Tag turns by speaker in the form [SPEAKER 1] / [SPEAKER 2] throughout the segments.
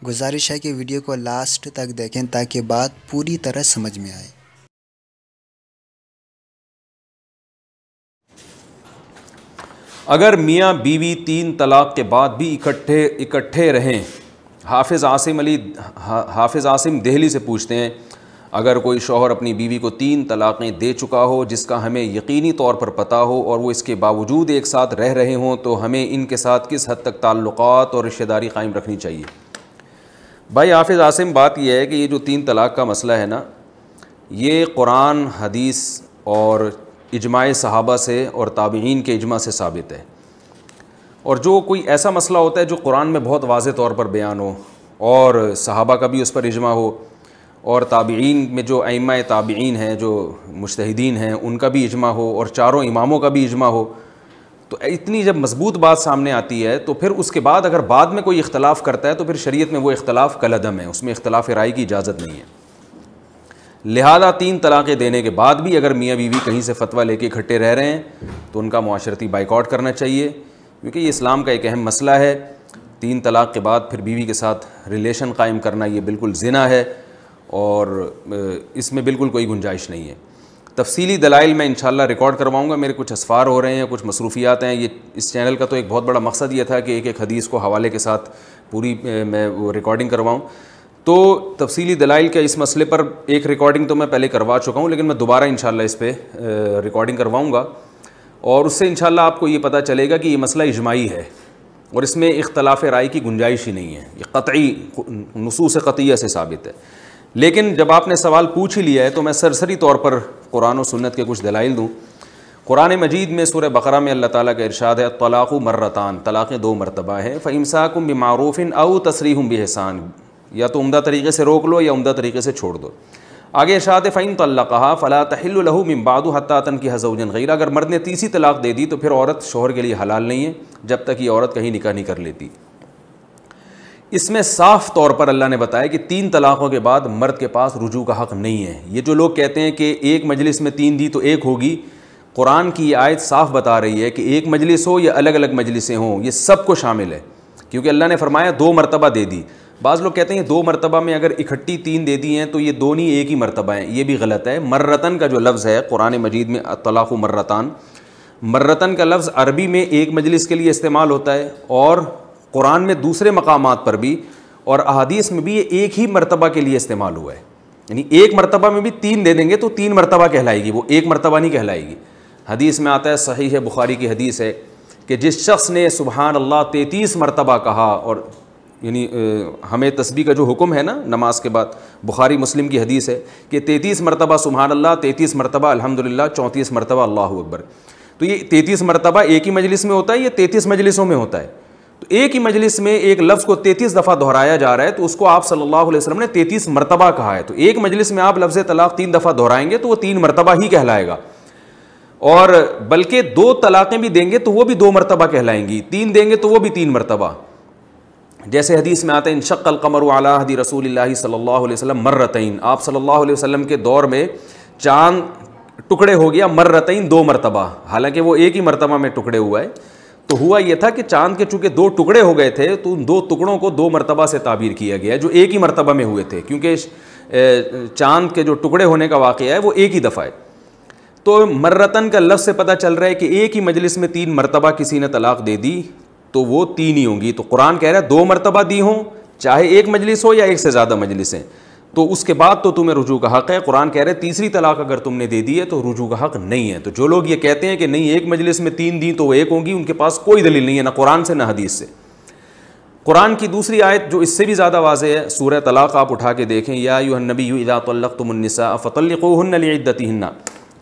[SPEAKER 1] گزارش ہے کہ ویڈیو کو لاسٹ تک دیکھیں تاکہ بات پوری طرح سمجھ میں آئے۔
[SPEAKER 2] اگر میاں بیوی 3 طلاق کے بعد بھی اکٹھے رہیں، حافظ عاصم دہلی سے پوچھتے ہیں، اگر کوئی شوہر اپنی بیوی کو 3 طلاقیں دے چکا ہو جس کا ہمیں یقینی طور پر پتہ ہو اور وہ اس کے باوجود ایک ساتھ رہ رہے ہوں تو ہمیں ان کے ساتھ کس حد تک تعلقات اور رشتہ داری قائم رکھنی چاہیے؟ بھائی حافظ عاصم، بات یہ ہے کہ یہ جو 3 طلاق کا مسئلہ ہے نا، یہ قرآن، حدیث اور اجماع صحابہ سے اور تابعین کے اجماع سے ثابت ہے۔ اور جو کوئی ایسا مسئلہ ہوتا ہے جو قرآن میں بہت واضح طور پر بیان ہو اور صحابہ کا بھی اس پر اجماع ہو اور تابعین میں جو ائمہ تابعین ہیں، جو مجتہدین ہیں، ان کا بھی اجماع ہو اور چاروں اماموں کا بھی اجماع ہو، تو اتنی جب مضبوط بات سامنے آتی ہے تو پھر اس کے بعد اگر بعد میں کوئی اختلاف کرتا ہے تو پھر شریعت میں وہ اختلاف کالعدم ہے، اس میں اختلاف رائے کی اجازت نہیں ہے۔ لہذا 3 طلاقیں دینے کے بعد بھی اگر میاں بیوی کہیں سے فتویٰ لے کے اکٹھے رہ رہے ہیں تو ان کا معاشرتی بائیکاٹ کرنا چاہیے، کیونکہ یہ اسلام کا ایک اہم مسئلہ ہے۔ 3 طلاق کے بعد پھر بیوی کے ساتھ ریلیشن قائم کرنا یہ بالکل زنا ہے اور اس میں بالکل کوئی گنجائش نہیں ہے۔ تفصیلی دلائل میں انشاءاللہ ریکارڈ کرواؤں گا، میرے کچھ اسفار ہو رہے ہیں، کچھ مصروفیات ہیں۔ یہ اس چینل کا تو ایک بہت بڑا مقصد یہ تھا کہ ایک حدیث کو حوالے کے ساتھ پوری میں وہ ریکارڈنگ کرواؤں، تو تفصیلی دلائل کے اس مسئلے پر ایک ریکارڈنگ تو میں پہلے کروا چکا ہوں، لیکن میں دوبارہ انشاءاللہ اس پہ ریکارڈنگ کرواؤں گا اور اس سے انشاءاللہ آپ کو یہ پتہ چلے گا کہ یہ مسئلہ اجماعی ہے اور اس میں اختلاف رائے کی گنجائش ہی نہیں ہے، یہ قطعی نصوص قطعیہ سے ثابت ہے۔ لیکن جب آپ نے سوال پوچھ ہی لیا ہے تو میں سرسری طور پر قرآن و سنت کے کچھ دلائل دوں۔ قرآن مجید میں سورہ بقرہ میں اللہ تعالیٰ کا ارشاد ہے، الطلاق مرتان، طلاقیں 2 مرتبہ ہیں، فإمساک بمعروف أو تسریح بإحسان، یا تو عمدہ طریقے سے روک لو یا عمدہ طریقے سے چھوڑ دو۔ آگے ارشاد ہے فإن طلقها فلا تحل له من بعد حتى تنكح زوجا غيره، اگر مرد نے تیسری طلاق دے دی تو پھر عورت شوہر کے لیے حلال نہیں ہے جب تک یہ عورت کہیں نکاح نہیں کر لیتی۔ اس میں صاف طور پر اللہ نے بتایا کہ 3 طلاقوں کے بعد مرد کے پاس رجوع کا حق نہیں ہے۔ یہ جو لوگ کہتے ہیں کہ ایک مجلس میں 3 دی تو ایک ہوگی، قرآن کی یہ آیت صاف بتا رہی ہے کہ ایک مجلس ہو یا الگ الگ مجلسیں ہوں، یہ سب کو شامل ہے، کیونکہ اللہ نے فرمایا 2 مرتبہ دے دی۔ بعض لوگ کہتے ہیں 2 مرتبہ میں اگر اکٹھی 3 دے دی ہیں تو یہ 2 نہیں ایک ہی مرتبہ ہیں، یہ بھی غلط ہے۔ مرتن کا جو لفظ ہے قرآن مجید میں الطلاق مرتان، مرتن کا لفظ عربی میں ایک مجلس کے لیے استعمال ہوتا ہے اور قرآن میں دوسرے مقامات پر بھی اور احادیث میں بھی یہ ایک ہی مرتبہ کے لیے استعمال ہوا ہے، یعنی ایک مرتبہ میں بھی 3 دے دیں گے تو 3 مرتبہ کہلائے گی، وہ ایک مرتبہ نہیں کہلائے گی۔ حدیث میں آتا ہے، صحیح بخاری کی حدیث ہے کہ جس شخص نے سبحان اللہ 33 مرتبہ کہا، اور یعنی ہمیں تسبیح کا جو حکم ہے نا نماز کے بعد، بخاری مسلم کی حدیث ہے کہ 33 مرتبہ سبحان اللہ، 33 مرتبہ الحمدللہ، 34 مرتبہ اللہ اکبر، تو یہ 33 مرتبہ ایک ہی مجلس میں ہوتا ہے، یہ 33 مجلسوں میں ہوتا ہے، تو ایک ہی مجلس میں ایک لفظ کو 33 دفعہ دہرایا جا رہا ہے تو اس کو آپ صلی اللہ علیہ وسلم نے 33 مرتبہ کہا ہے، تو ایک مجلس میں آپ لفظ طلاق 3 دفعہ دہرائیں گے تو وہ 3 مرتبہ ہی کہلائے گا، اور بلکہ 2 طلاقیں بھی دیں گے تو وہ بھی 2 مرتبہ کہلائیں گی، 3 دیں گے تو وہ بھی 3 مرتبہ۔ جیسے حدیث میں آتا ہے انشق القمر علی عہد رسول اللہ صلی اللہ علیہ وسلم مرتین، آپ صلی اللہ علیہ وسلم کے دور میں چاند ٹکڑے ہو گیا مرتین، 2 مرتبہ، حالانکہ وہ ایک ہی مرتبہ میں ٹکڑے ہوا ہے، تو ہوا یہ تھا کہ چاند کے چونکہ 2 ٹکڑے ہو گئے تھے تو ان 2 ٹکڑوں کو 2 مرتبہ سے تعبیر کیا گیا ہے جو ایک ہی مرتبہ میں ہوئے تھے، کیونکہ چاند کے جو ٹکڑے ہونے کا واقعہ ہے وہ ایک ہی دفعہ ہے۔ تو مرتن کا لفظ سے پتہ چل رہا ہے کہ ایک ہی مجلس میں 3 مرتبہ کسی نے طلاق دے دی تو وہ 3 ہی ہوں گی، تو قرآن کہہ رہا ہے 2 مرتبہ دی ہوں، چاہے ایک مجلس ہو یا ایک سے زیادہ مجلسیں، تو اس کے بعد تو تمہیں رجوع کا حق ہے۔ قرآن کہہ رہا ہے تیسری طلاق اگر تم نے دے دی ہے تو رجوع کا حق نہیں ہے۔ تو جو لوگ یہ کہتے ہیں کہ نہیں ایک مجلس میں 3 دی تو وہ ایک ہوں گی، ان کے پاس کوئی دلیل نہیں ہے، نہ قرآن سے نہ حدیث سے۔ قرآن کی دوسری آیت جو اس سے بھی زیادہ واضح ہے، سورہ طلاق آپ اٹھا کے دیکھیں، یا ایھا النبی اذا طلقتم النساء فطلقوهن لعدتهن،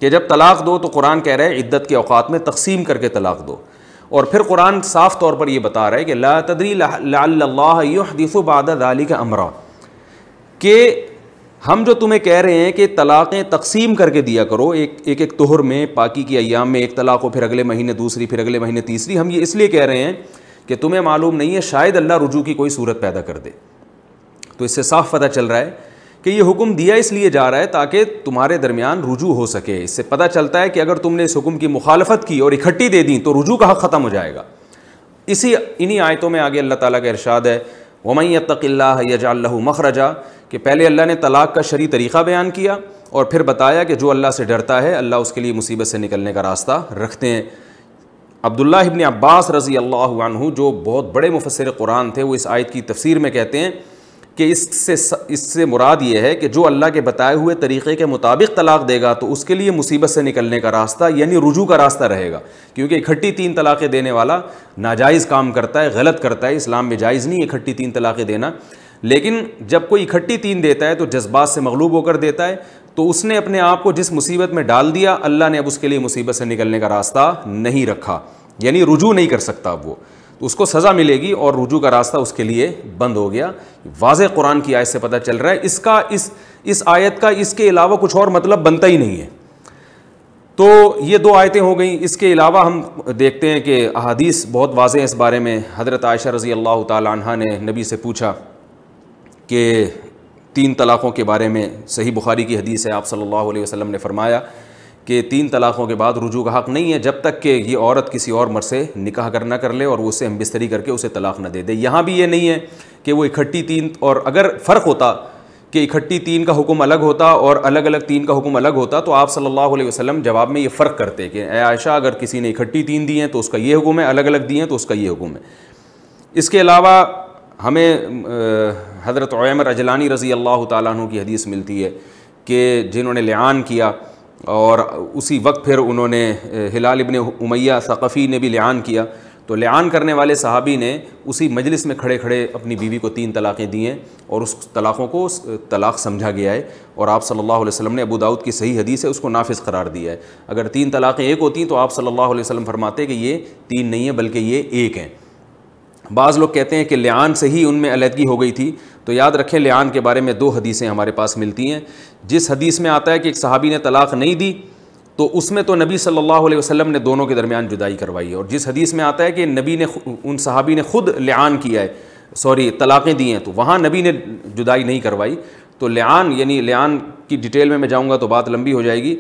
[SPEAKER 2] کہ جب طلاق دو تو قرآن کہہ رہا ہے عدت کے اوقات میں تقسیم کر کے طلاق دو، اور پھر قرآن صاف طور پر یہ بتا رہا ہے کہ لا تدری لعل اللہ یحدث بعد ذلک امرا، کہ ہم جو تمہیں کہہ رہے ہیں کہ طلاقیں تقسیم کر کے دیا کرو، ایک طہر میں پاکی کی ایام میں ایک طلاق ہو، پھر اگلے مہینے دوسری، پھر اگلے مہینے تیسری، ہم یہ اس لیے کہہ رہے ہیں کہ تمہیں معلوم نہیں ہے شاید اللہ رجوع کی کوئی صورت پیدا کر دے۔ تو اس سے صاف پتہ چل رہا ہے کہ یہ حکم دیا اس لیے جا رہا ہے تاکہ تمہارے درمیان رجوع ہو سکے۔ اس سے پتہ چلتا ہے کہ اگر تم نے اس حکم کی مخالفت کی اور اکٹھی دے دیں تو رجوع کا حق ختم ہو جائے گا۔ انہی آیتوں میں آگے اللہ تعالیٰ کا ارشاد ہے وَمَن يَتَّقِ اللَّهَ يَجْعَل لَّهُ مَخْرَجًا کہ پہلے اللہ نے طلاق کا شرعی طریقہ بیان کیا اور پھر بتایا کہ جو اللہ سے ڈرتا ہے اللہ اس کے لیے مصیبت سے نکلنے کا راستہ رکھتے ہیں۔ عبداللہ ابن عباس رضی اللہ عنہ جو بہت بڑے مفسر قرآن تھے، وہ اس آیت کی تفسیر میں کہتے ہیں کہ اس سے مراد یہ ہے کہ جو اللہ کے بتائے ہوئے طریقے کے مطابق طلاق دے گا تو اس کے لیے مصیبت سے نکلنے کا راستہ یعنی رجوع کا راستہ رہے گا، کیونکہ اکٹھی 3 طلاقیں دینے والا ناجائز کام کرتا ہے، غلط کرتا ہے، اسلام میں جائز نہیں اکٹھی 3 طلاقیں دینا۔ لیکن جب کوئی اکٹھی 3 دیتا ہے تو جذبات سے مغلوب ہو کر دیتا ہے، تو اس نے اپنے آپ کو جس مصیبت میں ڈال دیا اللہ نے اب اس کے لیے مصیبت سے نکلنے کا راستہ نہیں رکھا، یعنی رجوع نہیں کر سکتا اب وہ، تو اس کو سزا ملے گی اور رجوع کا راستہ اس کے لیے بند ہو گیا۔ واضح قرآن کی آیت سے پتہ چل رہا ہے اس آیت کا اس کے علاوہ کچھ اور مطلب بنتا ہی نہیں ہے۔ تو یہ 2 آیتیں ہو گئیں۔ اس کے علاوہ ہم دیکھتے ہیں کہ احادیث بہت واضح ہیں اس بارے میں۔ حضرت عائشہ رضی اللہ تعالی عنہا نے نبی سے پوچھا کہ 3 طلاقوں کے بارے میں، صحیح بخاری کی حدیث ہے، آپ صلی اللہ علیہ وسلم نے فرمایا کہ 3 طلاقوں کے بعد رجوع کا حق نہیں ہے جب تک کہ یہ عورت کسی اور مرد سے نکاح نہ کر لے اور وہ اسے ہم بستری کر کے اسے طلاق نہ دے دے۔ یہاں بھی یہ نہیں ہے کہ وہ اکٹھی 3، اور اگر فرق ہوتا کہ اکٹھی 3 کا حکم الگ ہوتا اور الگ الگ 3 کا حکم الگ ہوتا تو آپ صلی اللہ علیہ وسلم جواب میں یہ فرق کرتے کہ اے عائشہ اگر کسی نے اکٹھی 3 دی ہیں تو اس کا یہ حکم ہے، الگ الگ دی ہیں تو اس کا یہ حکم ہے۔ اس کے علاوہ ہمیں حضرت عیمر اجلانی رضی اللہ تعالیٰ عنہ کی حدیث ملتی ہے کہ جنہوں نے لعان کیا اور اسی وقت پھر انہوں نے ہلال ابن امیہ ثقفی نے بھی لعان کیا، تو لعان کرنے والے صحابی نے اسی مجلس میں کھڑے کھڑے اپنی بیوی کو 3 طلاقیں دی ہیں اور اس طلاقوں کو طلاق سمجھا گیا ہے، اور آپ صلی اللہ علیہ وسلم نے ابو داؤد کی صحیح حدیث ہے اس کو نافذ قرار دیا ہے۔ اگر 3 طلاقیں ایک ہوتی تو آپ صلی اللہ علیہ وسلم فرماتے کہ یہ 3 نہیں ہے بلکہ یہ 1 ہیں۔ بعض لوگ کہتے ہیں کہ لعان سے ہی ان میں علیحدگی ہو گئی تھی، تو یاد رکھیں لعان کے بارے میں 2 حدیثیں ہمارے پاس ملتی ہیں۔ جس حدیث میں آتا ہے کہ ایک صحابی نے طلاق نہیں دی تو اس میں تو نبی صلی اللہ علیہ وسلم نے دونوں کے درمیان جدائی کروائی ہے، اور جس حدیث میں آتا ہے کہ نبی نے ان صحابی نے خود لعان کیا ہے، طلاقیں دی ہیں، تو وہاں نبی نے جدائی نہیں کروائی۔ تو لعان یعنی لعان کی ڈیٹیل میں جاؤں گا تو بات لمبی ہو جائے گی۔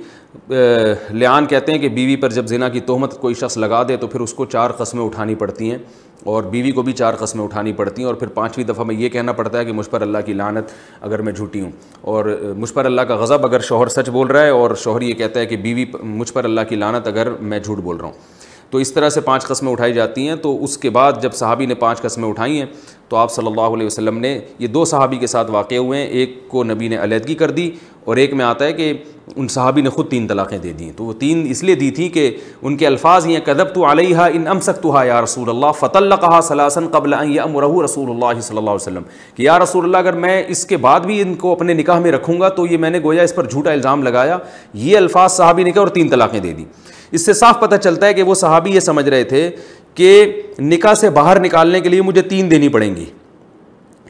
[SPEAKER 2] لعان کہتے ہیں کہ بیوی پر جب زنا کی تہمت کوئی شخص لگا دے تو پھر اس کو 4 قسمیں اٹھانی پڑتی ہیں، اور بیوی کو بھی 4 قسمیں اٹھانی پڑتی ہیں، اور پھر 5ویں دفعہ میں یہ کہنا پڑتا ہے کہ مجھ پر اللہ کی لعنت اگر میں جھوٹی ہوں، اور مجھ پر اللہ کا غضب اگر شوہر سچ بول رہا ہے، اور شوہر یہ کہتا ہے کہ بیوی مجھ پر اللہ کی لعنت اگر میں جھوٹ بول رہا ہوں۔ تو اس طرح سے 5 قسمیں اٹھائی جاتی ہیں۔ تو اس کے بعد جب صحابی نے 5 قسمیں اٹھائی ہیں تو آپ صلی اللہ علیہ وسلم نے، یہ 2 صحابی کے ساتھ واقع ہوئے ہیں، ایک کو نبی نے علیحدگی کر دی اور ایک میں آتا ہے کہ ان صحابی نے خود 3 طلاقیں دے دیں۔ تو وہ 3 اس لیے دی تھیں کہ ان کے الفاظ یہ کذبت علیہا ان امسکتھا یا رسول اللہ فطلقھا ثلاثا قبل ان یامرہ رسول اللہ صلی اللہ علیہ وسلم، کہ یا رسول اللہ اگر میں اس کے بعد بھی ان کو اپنے نکاح میں رکھوں گا تو یہ میں نے گویا اس پر جھوٹا الزام لگایا، یہ الفاظ صحابی نے کہا اور 3 طلاقیں دے دی۔ اس سے صاف پتہ چلتا ہے کہ وہ صحابی یہ سمجھ رہے تھے کہ نکاح سے باہر نکالنے کے لیے مجھے 3 دینی پڑیں گی،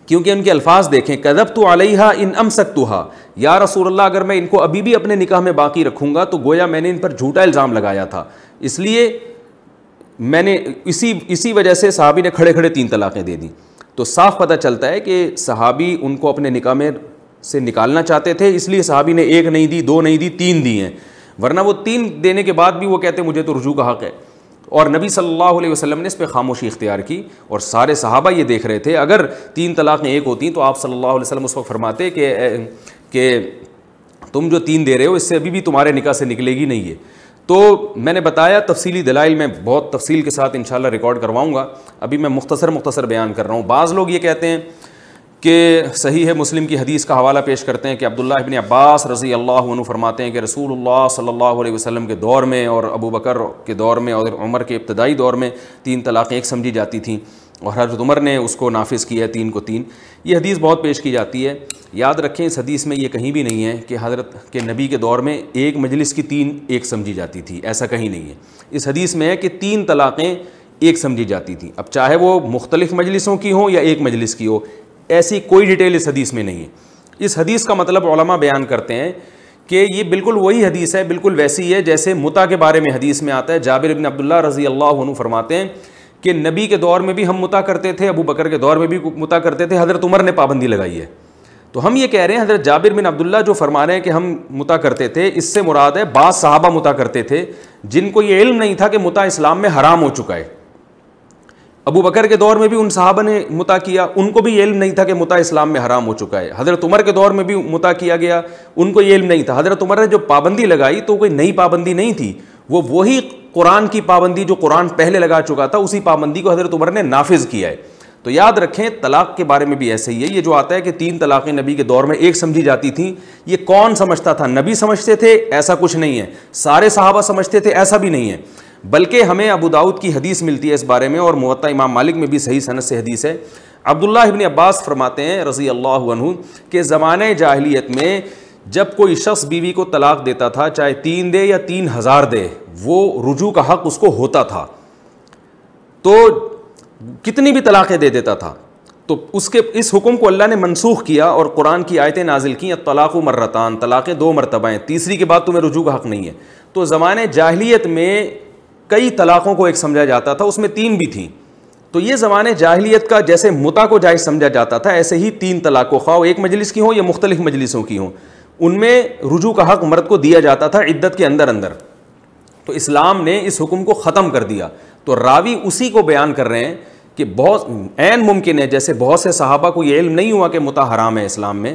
[SPEAKER 2] کیونکہ ان کے الفاظ دیکھیں کذبت علیہا ان امسکتھا، یا رسول اللہ اگر میں ان کو ابھی بھی اپنے نکاح میں باقی رکھوں گا تو گویا میں نے ان پر جھوٹا الزام لگایا تھا، اس لیے میں نے اسی وجہ سے صحابی نے کھڑے کھڑے 3 طلاقیں دے دیں۔ تو صاف پتہ چلتا ہے کہ صحابی ان کو اپنے نکاح میں سے نکالنا چاہتے تھے، اس لیے صحابی نے 1 نہیں دی، 2 نہیں دی، 3 دی ہیں، ورنہ وہ 3 دینے کے بعد بھی وہ کہتے مجھے تو رجوع کا حق ہے۔ اور نبی صلی اللہ علیہ وسلم نے اس پہ خاموشی اختیار کی، اور سارے صحابہ یہ دیکھ رہے تھے۔ اگر 3 طلاقیں ایک ہوتی تو آپ صلی اللہ علیہ وسلم اس وقت فرماتے کہ تم جو 3 دے رہے ہو اس سے ابھی بھی تمہارے نکاح سے نکلے گی نہیں ہے۔ تو میں نے بتایا تفصیلی دلائل میں بہت تفصیل کے ساتھ انشاءاللہ ریکارڈ کرواؤں گا، ابھی میں مختصر بیان کر رہا ہوں۔ بعض لوگ یہ کہتے ہیں کہ صحیح ہے مسلم کی حدیث کا حوالہ پیش کرتے ہیں کہ عبداللہ ابن عباس رضی اللہ عنہ فرماتے ہیں کہ رسول اللہ صلی اللہ علیہ وسلم کے دور میں اور ابو بکر کے دور میں اور عمر کے ابتدائی دور میں 3 طلاقیں ایک سمجھی جاتی تھیں، اور حضرت عمر نے اس کو نافذ کیا ہے 3 کو 3۔ یہ حدیث بہت پیش کی جاتی ہے، یاد رکھیں اس حدیث میں یہ کہیں بھی نہیں ہے کہ حضرت کے نبی کے دور میں ایک مجلس کی 3 ایک سمجھی جاتی تھی، ایسا کہیں نہیں ہے۔ اس حدیث میں ہے کہ 3 طلاقیں ایک سمجھی جاتی تھیں، اب چاہے وہ مختلف مجلسوں کی ہوں یا ایک مجلس کی ہو، ایسی کوئی ڈیٹیل اس حدیث میں نہیں ہے۔ اس حدیث کا مطلب علماء بیان کرتے ہیں کہ یہ بالکل وہی حدیث ہے، بالکل ویسی ہے جیسے متع کے بارے میں حدیث میں آتا ہے۔ جابر بن عبداللہ رضی اللہ عنہ فرماتے ہیں کہ نبی کے دور میں بھی ہم متع کرتے تھے، ابو بکر کے دور میں بھی متع کرتے تھے، حضرت عمر نے پابندی لگائی ہے۔ تو ہم یہ کہہ رہے ہیں حضرت جابر بن عبداللہ جو فرما رہے ہیں کہ ہم متع کرتے تھے، اس سے مراد ہے بعض صحابہ متع کرتے تھے جن کو یہ علم نہیں تھا کہ متع اسلام میں حرام ہو چکا ہے۔ ابو بکر کے دور میں بھی ان صحابہ نے متع کیا, ان کو بھی یہ علم نہیں تھا کہ متع اسلام میں حرام ہو چکا ہے. حضرت عمر کے دور میں بھی متع کیا گیا, ان کو یہ علم نہیں تھا. حضرت عمر نے جو پابندی لگائی تو کوئی نئی پابندی نہیں تھی, وہ وہی قرآن کی پابندی جو قرآن پہلے لگا چکا تھا, اسی پابندی کو حضرت عمر نے نافذ کیا ہے. تو یاد رکھیں طلاق کے بارے میں بھی ایسے ہی ہے. یہ جو آتا ہے کہ 3 طلاقیں نبی کے دور میں ایک سمجھی جاتی تھیں, یہ کون سمجھتا تھا؟ نبی سمجھتے تھے؟ ایسا کچھ نہیں ہے. سارے صحابہ سمجھتے تھے؟ ایسا بھی نہیں ہے. بلکہ ہمیں ابو داؤد کی حدیث ملتی ہے اس بارے میں, اور موطا امام مالک میں بھی صحیح سند سے حدیث ہے. عبداللہ ابن عباس فرماتے ہیں رضی اللہ عنہ کہ زمانہ جاہلیت میں جب کوئی شخص بیوی کو طلاق دیتا تھا, چاہے 3 دے یا 3000 دے, وہ رجوع کا حق اس کو ہوتا تھا. تو کتنی بھی طلاقیں دے دیتا تھا. تو اس حکم کو اللہ نے منسوخ کیا اور قرآن کی آیتیں نازل کی, الطلاق مرتان, طلاقیں 2 مرتبہ ہیں, تیسری کے بعد تمہیں رجوع کا حق نہیں ہے. تو زمانہ جاہلیت میں کئی طلاقوں کو ایک سمجھا جاتا تھا, اس میں 3 بھی تھیں. تو یہ زمانہ جاہلیت کا جیسے متع کو جائز سمجھا جاتا تھا, ایسے ہی 3 طلاق کو, خواہ ایک مجلس کی ہوں یا مختلف مجلسوں کی ہوں, ان میں رجوع کا حق مرد کو دیا جاتا تھا عدت کے اندر اندر. تو اسلام نے اس حکم کو ختم کر دیا. تو راوی اسی کو بیان کر رہے ہیں کہ بہت عین ممکن ہے, جیسے بہت سے صحابہ کو یہ علم نہیں ہوا کہ متع حرام ہے اسلام میں,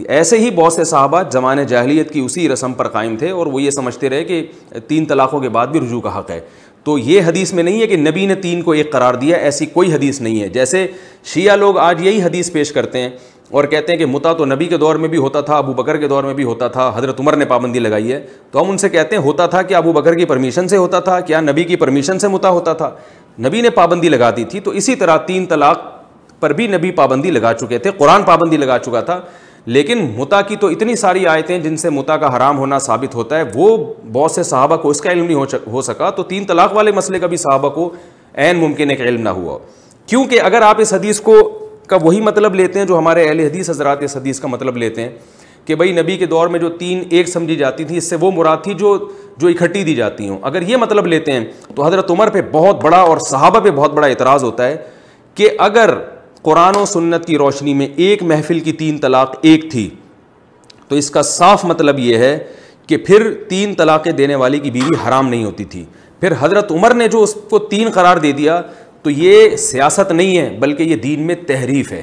[SPEAKER 2] ایسے ہی بہت سے صحابہ زمانہ جاہلیت کی اسی رسم پر قائم تھے اور وہ یہ سمجھتے رہے کہ 3 طلاقوں کے بعد بھی رجوع کا حق ہے. تو یہ حدیث میں نہیں ہے کہ نبی نے 3 کو 1 قرار دیا, ایسی کوئی حدیث نہیں ہے. جیسے شیعہ لوگ آج یہی حدیث پیش کرتے ہیں اور کہتے ہیں کہ متع تو نبی کے دور میں بھی ہوتا تھا, ابو بکر کے دور میں بھی ہوتا تھا, حضرت عمر نے پابندی لگائی ہے. تو ہم ان سے کہتے ہیں ہوتا تھا, کیا ابو بکر کی پرمیشن سے ہوتا تھا, کیا نبی کی پرمیشن سے متع ہوتا تھا؟ نبی نے پابندی لگا دی تھی. تو اسی طرح 3 طلاق پر بھی نبی پابندی لگا چکے تھے, قرآن پابندی لگا چکا تھا. لیکن متع کی تو اتنی ساری آیتیں جن سے متع کا حرام ہونا ثابت ہوتا ہے, وہ بہت سے صحابہ کو اس کا علم نہیں ہو سکا. تو 3 طلاق والے مسئلے کا بھی صحابہ کو عین ممکن ہے کہ علم نہ ہوا. کیونکہ اگر آپ اس حدیث کا وہی مطلب لیتے ہیں جو ہمارے اہل حدیث حضرات اس حدیث کا مطلب لیتے ہیں کہ بھئی نبی کے دور میں جو 3 ایک سمجھی جاتی تھی, اس سے وہ مراد تھی جو اکٹھی دی جاتی ہوں, اگر یہ مطلب لیتے ہیں تو حضرت عمر پہ بہت بڑا اور صحابہ پہ بہت بڑا اعتراض ہوتا ہے کہ اگر قرآن و سنت کی روشنی میں ایک محفل کی 3 طلاق ایک تھی, تو اس کا صاف مطلب یہ ہے کہ پھر 3 طلاقیں دینے والی کی بیوی حرام نہیں ہوتی تھی. پھر حضرت عمر نے جو اس کو 3 قرار دے دیا, تو یہ سیاست نہیں ہے بلکہ یہ دین میں تحریف ہے.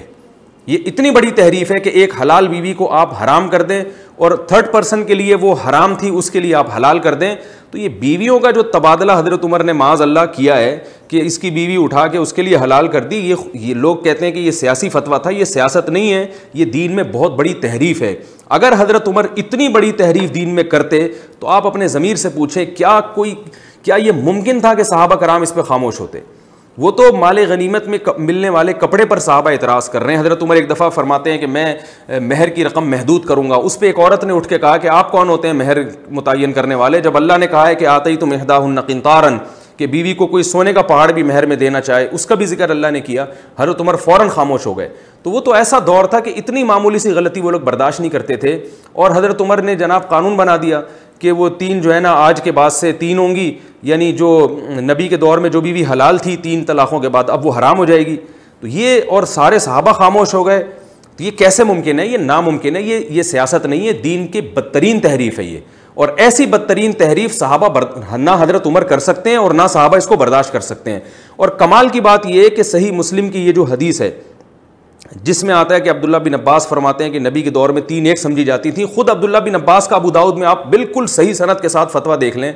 [SPEAKER 2] یہ اتنی بڑی تحریف ہے کہ ایک حلال بیوی کو آپ حرام کر دیں اور 3rd پرسن کے لیے وہ حرام تھی اس کے لیے آپ حلال کر دیں. تو یہ بیویوں کا جو تبادلہ حضرت عمر نے معاذ اللہ کیا ہے کہ اس کی بیوی اٹھا کے اس کے لیے حلال کر دی, یہ لوگ کہتے ہیں کہ یہ سیاسی فتویٰ تھا. یہ سیاست نہیں ہے, یہ دین میں بہت بڑی تحریف ہے. اگر حضرت عمر اتنی بڑی تحریف دین میں کرتے تو آپ اپنے ضمیر سے پوچھیں کیا یہ ممکن تھا کہ صحابہ کرام اس پہ خاموش ہوتے؟ وہ تو مال غنیمت میں ملنے والے کپڑے پر صحابہ اعتراض کر رہے ہیں. حضرت عمر ایک دفعہ فرماتے ہیں کہ میں مہر کی رقم محدود کروں گا. اس پہ ایک عورت نے اٹھ کے کہا کہ آپ کون ہوتے ہیں مہر متعین کرنے والے, جب اللہ نے کہا ہے کہ آتیتم احداہن قنطارا, کہ بیوی کو کوئی سونے کا پہاڑ بھی مہر میں دینا چاہے, اس کا بھی ذکر اللہ نے کیا. حضرت عمر فوراً خاموش ہو گئے. تو وہ تو ایسا دور تھا کہ اتنی معمولی سی غلطی وہ لوگ برداشت نہیں کرتے تھے, اور حضرت عمر نے جناب قانون بنا دیا کہ وہ 3 جو ہے نا آج کے بعد سے 3 ہوں گی, یعنی جو نبی کے دور میں جو بیوی حلال تھی 3 طلاقوں کے بعد اب وہ حرام ہو جائے گی. تو یہ, اور سارے صحابہ خاموش ہو گئے. تو یہ کیسے ممکن ہے؟ یہ ناممکن ہے. یہ سیاست نہیں ہے, دین کی بدترین تحریف ہے یہ. اور ایسی بدترین تحریف صحابہ نہ حضرت عمر کر سکتے ہیں اور نہ صحابہ اس کو برداشت کر سکتے ہیں. اور کمال کی بات یہ ہے کہ صحیح مسلم کی یہ جو حدیث ہے جس میں آتا ہے کہ عبداللہ بن عباس فرماتے ہیں کہ نبی کے دور میں 3 ایک سمجھی جاتی تھیں. خود عبداللہ بن عباس کا ابو داؤد میں آپ بالکل صحیح سند کے ساتھ فتویٰ دیکھ لیں.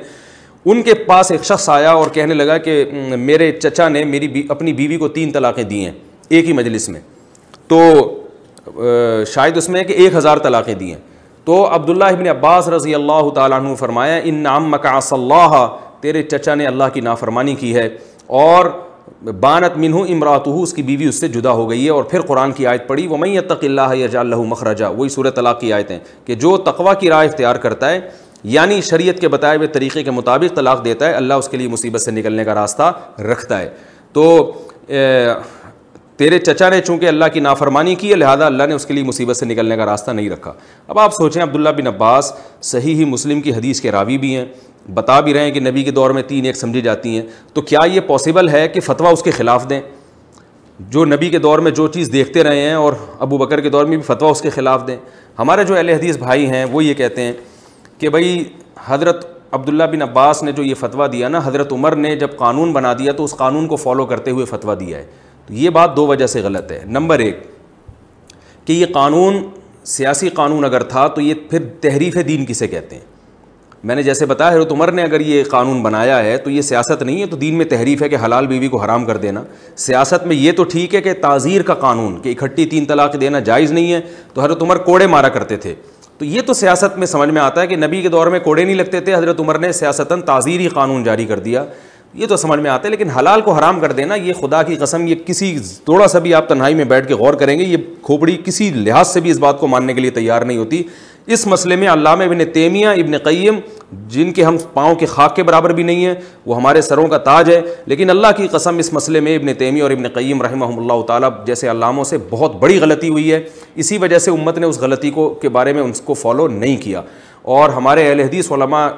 [SPEAKER 2] ان کے پاس ایک شخص آیا اور کہنے لگا کہ میرے چچا نے اپنی بیوی کو 3 طلاقیں دی ہیں ایک ہی مجلس میں, تو شاید اس میں ہے کہ 1000 طلاقیں دی ہیں. تو عبداللہ ابن عباس رضی اللہ تعالیٰ عنہ فرمایا ان عمک عصى اللہ, تیرے چچا نے اللہ کی نافرمانی کی ہے, اور بانت منہ امراتہ, اس کی بیوی اس سے جدا ہو گئی ہے. اور پھر قرآن کی آیت پڑھی ومن یتق اللہ یجعل لہ مخرجا, وہی سورہ طلاق کی آیتیں کہ جو تقویٰ کی راہ اختیار کرتا ہے یعنی شریعت کے بتائے ہوئے طریقے کے مطابق طلاق دیتا ہے, اللہ اس کے لیے مصیبت سے نکلنے کا راستہ رکھتا ہے. تو تیرے چچا نے چونکہ اللہ کی نافرمانی کی ہے لہذا اللہ نے اس کے لیے مصیبت سے نکلنے کا راستہ نہیں رکھا. اب آپ سوچیں عبداللہ بن عباس صحیح مسلم کی حدیث کے راوی بھی ہیں, بتا بھی رہے ہیں کہ نبی کے دور میں 3 ایک سمجھی جاتی ہیں, تو کیا یہ پاسبل ہے کہ فتویٰ اس کے خلاف دیں؟ جو نبی کے دور میں جو چیز دیکھتے رہے ہیں اور ابو بکر کے دور میں بھی فتویٰ اس کے خلاف دیں. ہمارے جو اہل حدیث بھائی ہیں وہ یہ کہتے ہیں کہ بھئی حضرت عبداللہ بن عباس نے جو یہ فتویٰ دیا نا، حضرت عمر نے جب قانون بنا دیا تو اس قانون کو فالو کرتے ہوئے فتویٰ دیا ہے. تو یہ بات دو وجہ سے غلط ہے. نمبر ایک کہ یہ قانون سیاسی قانون اگر تھا تو یہ پھر تحریف دین کسے کہتے ہیں؟ میں نے جیسے بتایا حضرت عمر نے اگر یہ قانون بنایا ہے تو یہ سیاست نہیں ہے، تو دین میں تحریف ہے کہ حلال بیوی کو حرام کر دینا. سیاست میں یہ تو ٹھیک ہے کہ تعزیر کا قانون کہ اکٹھی 3 طلاق دینا جائز نہیں ہے، تو حضرت عمر کوڑے مارا کرتے تھے. تو یہ تو سیاست میں سمجھ میں آتا ہے کہ نبی کے دور میں کوڑے نہیں لگتے تھے، حضرت عمر نے سیاستاً تعزیری قانون جاری کر دیا، یہ تو سمجھ میں آتا ہے. لیکن حلال کو حرام کر دینا، یہ خدا کی قسم، یہ کسی تھوڑا سا بھی آپ تنہائی میں بیٹھ کے غور کریں گے، یہ کھوپڑی کسی لحاظ سے بھی اس بات کو ماننے کے لیے تیار نہیں ہوتی. اس مسئلے میں علامہ ابن تیمیہ، ابن قیم، جن کے ہم پاؤں کے خاک کے برابر بھی نہیں ہیں، وہ ہمارے سروں کا تاج ہے، لیکن اللہ کی قسم اس مسئلے میں ابن تیمیہ اور ابن قیم رحمہم اللہ تعالیٰ جیسے علاموں سے بہت بڑی غلطی ہوئی ہے. اسی وجہ سے امت نے اس غلطی کے بارے میں اس کو فالو نہیں کیا. اور ہمارے اہل حدیث علماء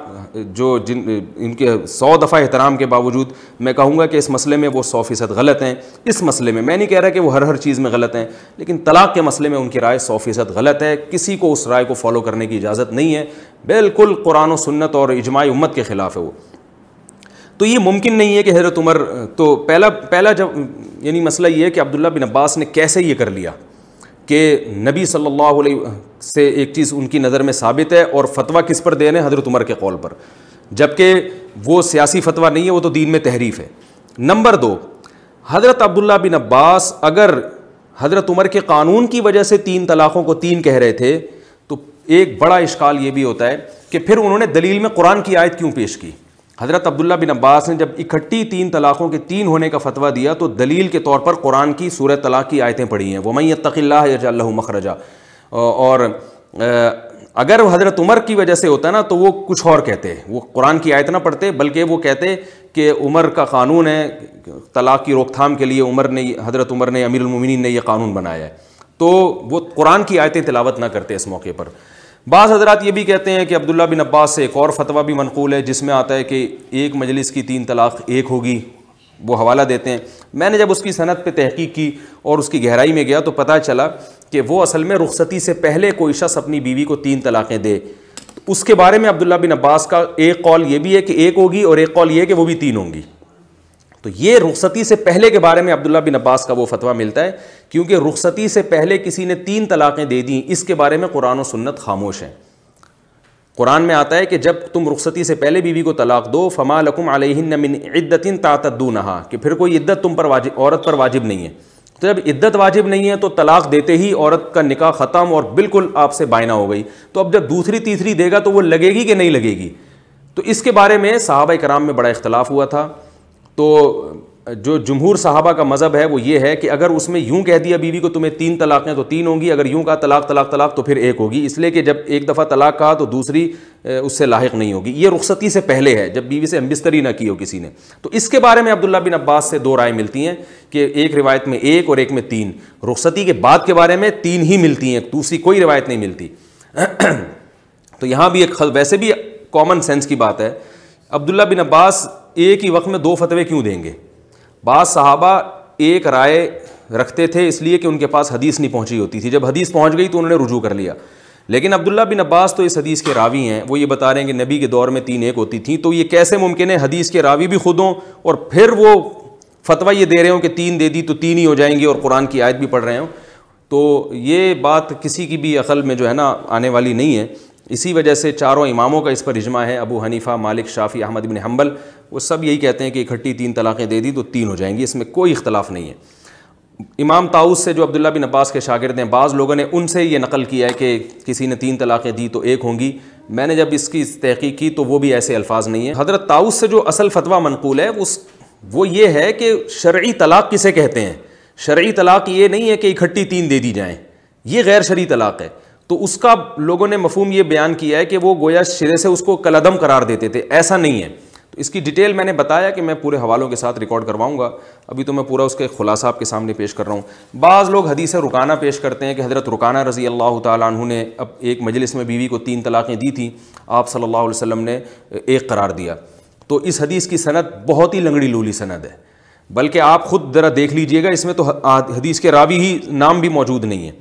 [SPEAKER 2] جو ان کے 100 دفعہ احترام کے باوجود میں کہوں گا کہ اس مسئلے میں وہ 100% غلط ہیں. اس مسئلے میں نہیں کہہ رہا کہ وہ ہر چیز میں غلط ہیں، لیکن طلاق کے مسئلے میں ان کی رائے 100% غلط ہے. کسی کو اس رائے کو فالو کرنے کی اجازت نہیں ہے، بالکل قرآن و سنت اور اجماع امت کے خلاف ہے وہ. تو یہ ممکن نہیں ہے کہ حضرت عمر تو پہلا جب یعنی مسئلہ یہ ہے کہ عبداللہ بن عباس نے کیسے یہ کر لیا کہ نبی صلی اللہ علیہ سے ایک چیز ان کی نظر میں ثابت ہے اور فتویٰ کس پر دے رہے ہیں؟ حضرت عمر کے قول پر، جبکہ وہ سیاسی فتویٰ نہیں ہے، وہ تو دین میں تحریف ہے. نمبر 2، حضرت عبداللہ بن عباس اگر حضرت عمر کے قانون کی وجہ سے 3 طلاقوں کو 3 کہہ رہے تھے تو ایک بڑا اشکال یہ بھی ہوتا ہے کہ پھر انہوں نے دلیل میں قرآن کی آیت کیوں پیش کی؟ حضرت عبداللہ بن عباس نے جب اکٹھی 3 طلاقوں کے 3 ہونے کا فتویٰ دیا تو دلیل کے طور پر قرآن کی سورہ طلاق کی آیتیں پڑھی ہیں، وَمَن يَتَّقِ اللَّهَ يَجْعَل لَهُ مَخْرَجًا. اور اگر حضرت عمر کی وجہ سے ہوتا نا تو وہ کچھ اور کہتے، وہ قرآن کی آیت نہ پڑھتے بلکہ وہ کہتے کہ عمر کا قانون ہے طلاق کی روک تھام کے لیے، حضرت عمر نے، امیر المومنین نے یہ قانون بنایا ہے، تو وہ قرآن کی آیتیں تلاوت نہ کرتے اس موقع پر. بعض حضرات یہ بھی کہتے ہیں کہ عبداللہ بن عباس سے ایک اور فتویٰ بھی منقول ہے جس میں آتا ہے کہ ایک مجلس کی 3 طلاق 1 ہوگی، وہ حوالہ دیتے ہیں. میں نے جب اس کی سند پہ تحقیق کی اور اس کی گہرائی میں گیا تو پتہ چلا کہ وہ اصل میں رخصتی سے پہلے کوئی شخص اپنی بیوی کو 3 طلاقیں دے، اس کے بارے میں عبداللہ بن عباس کا ایک قول یہ بھی ہے کہ 1 ہوگی اور ایک قول یہ ہے کہ وہ بھی 3 ہوں گی. تو یہ رخصتی سے پہلے کے بارے میں عبداللہ بن عباس کا وہ فتویٰ ملتا ہے، کیونکہ رخصتی سے پہلے کسی نے 3 طلاقیں دے دیں، اس کے بارے میں قرآن و سنت خاموش ہیں. قرآن میں آتا ہے کہ جب تم رخصتی سے پہلے بیوی کو طلاق دو فما لکم علیہن من عدۃ تعتدونہا، کہ پھر کوئی عدت تم پر عورت پر واجب نہیں ہے. تو جب عدت واجب نہیں ہے تو طلاق دیتے ہی عورت کا نکاح ختم اور بالکل آپ سے بائنا ہو گئی. تو اب جب دوسری تیسری دے گا تو وہ لگے گی کہ نہیں لگے گی؟ تو اس کے بارے میں صحابہ کرام میں بڑا اختلاف ہوا تھا. تو جو جمہور صحابہ کا مذہب ہے وہ یہ ہے کہ اگر اس میں یوں کہہ دیا بیوی کو تمہیں 3 طلاقیں تو 3 ہوں گی، اگر یوں کہا طلاق طلاق طلاق تو پھر 1 ہوگی، اس لیے کہ جب ایک دفعہ طلاق کہا تو دوسری اس سے لاحق نہیں ہوگی. یہ رخصتی سے پہلے ہے، جب بیوی سے ہمبستری نہ کی ہو کسی نے. تو اس کے بارے میں عبداللہ بن عباس سے 2 رائے ملتی ہیں کہ ایک روایت میں 1 اور ایک میں 3. رخصتی کے بعد کے بارے میں 3 ہی ملتی ہیں، دوسری کوئی روایت نہیں ملتی. تو یہاں بھی ایک ویسے بھی کامن سینس کی بات ہے، عبداللہ بن عباس ایک ہی وقت میں 2 فتوے کیوں دیں گے؟ بعض صحابہ ایک رائے رکھتے تھے اس لیے کہ ان کے پاس حدیث نہیں پہنچی ہوتی تھی، جب حدیث پہنچ گئی تو انہوں نے رجوع کر لیا. لیکن عبداللہ بن عباس تو اس حدیث کے راوی ہیں، وہ یہ بتا رہے ہیں کہ نبی کے دور میں 3 1 ہوتی تھیں. تو یہ کیسے ممکن ہے حدیث کے راوی بھی خود ہوں اور پھر وہ فتویٰ یہ دے رہے ہوں کہ 3 دے دی تو 3 ہی ہو جائیں گی اور قرآن کی آیت بھی پڑھ رہے ہوں؟ تو یہ بات کسی کی بھی عقل میں جو ہے نا آنے والی نہیں ہے. اسی وجہ سے چاروں اماموں کا اس پر اجماع ہے، ابو حنیفہ، مالک، شافعی، احمد بن حنبل، وہ سب یہی کہتے ہیں کہ اکٹھی 3 طلاقیں دے دی تو 3 ہو جائیں گی، اس میں کوئی اختلاف نہیں ہے. امام طاؤس سے جو عبداللہ بن عباس کے شاگرد ہیں، بعض لوگوں نے ان سے یہ نقل کیا ہے کہ کسی نے 3 طلاقیں دی تو 1 ہوں گی. میں نے جب اس کی تحقیق کی تو وہ بھی ایسے الفاظ نہیں ہیں. حضرت طاؤس سے جو اصل فتویٰ منقول ہے وہ یہ ہے کہ شرعی طلاق کسے کہتے ہیں؟ شرعی طلاق یہ نہیں ہے کہ اکٹھی 3 دے دی جائیں، یہ غیر شرعی طلاق ہے. تو اس کا لوگوں نے مفہوم یہ بیان کیا ہے کہ وہ گویا شرع سے اس کو کالعدم قرار دیتے تھے، ایسا نہیں ہے. تو اس کی ڈیٹیل میں نے بتایا کہ میں پورے حوالوں کے ساتھ ریکارڈ کرواؤں گا، ابھی تو میں پورا اس کے خلاصہ آپ کے سامنے پیش کر رہا ہوں. بعض لوگ حدیث رکانہ پیش کرتے ہیں کہ حضرت رکانہ رضی اللہ تعالیٰ عنہ نے اب ایک مجلس میں بیوی کو 3 طلاقیں دی تھیں، آپ صلی اللہ علیہ وسلم نے 1 قرار دیا. تو اس حدیث کی سند بہت ہی لنگڑی لولی سند ہے، بلکہ آپ خود ذرا دیکھ لیجئے گا، اس میں تو حدیث کے راوی ہی نام بھی موجود نہیں ہے.